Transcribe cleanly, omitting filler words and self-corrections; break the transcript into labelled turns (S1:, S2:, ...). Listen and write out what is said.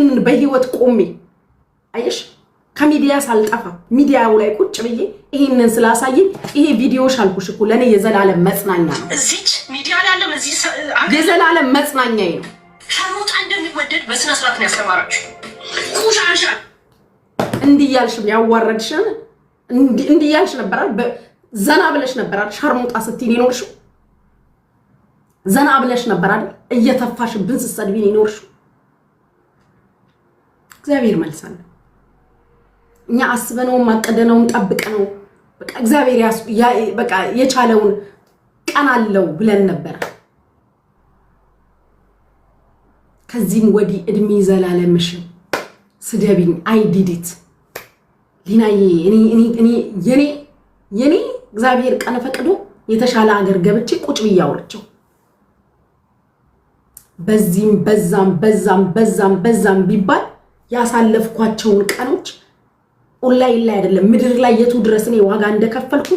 S1: ይሄን በህይወት ቆሜ አይሽ ከሚዲያ ሳልጠፋ ሚዲያው ላይ ቁጭ ብዬ ይሄንን ስላሳየኝ ይሄ ቪዲዮ ሻልኩሽ እኮ ለኔ የዘላለም መጽናኛ ነው።
S2: እዚች ሚዲያ ላይ ያለ እዚህ
S1: የዘላለም መጽናኛዬ ነው።
S2: ሻርሙጣ እንደሚወደድ በስነ ስርዓት ነው ያስተማራችሁ። ኩሻሻ
S1: እንዲያልሽ ያዋረድሽን እንዲያልሽ ነበር ዘና ብለሽ ነበር ሻርሙጣ ስትይ ነው ዘና ብለሽ ነበር አይደል እየተፋሽብን ስትሰድቢኝ ይኖርሽው እግዚአብሔር መልሳለ እኛ አስበነው ማቀደነው ጠብቀነው በቃ እግዚአብሔር በቃ የቻለውን ቀን አለው ብለን ነበር። ከዚህም ወዲ እድሜ ዘላለምሽ ስደብኝ አይዲዲት ሊናዬ እኔ የኔ እግዚአብሔር ቀን ፈቅዶ የተሻለ ሀገር ገብቼ ቁጭ ብያወርቸው በዛም ቢባል ያሳለፍኳቸውን ቀኖች ኦንላይን ላይ አይደለም ምድር ላይ የቱ ድረስ እኔ ዋጋ እንደከፈልኩ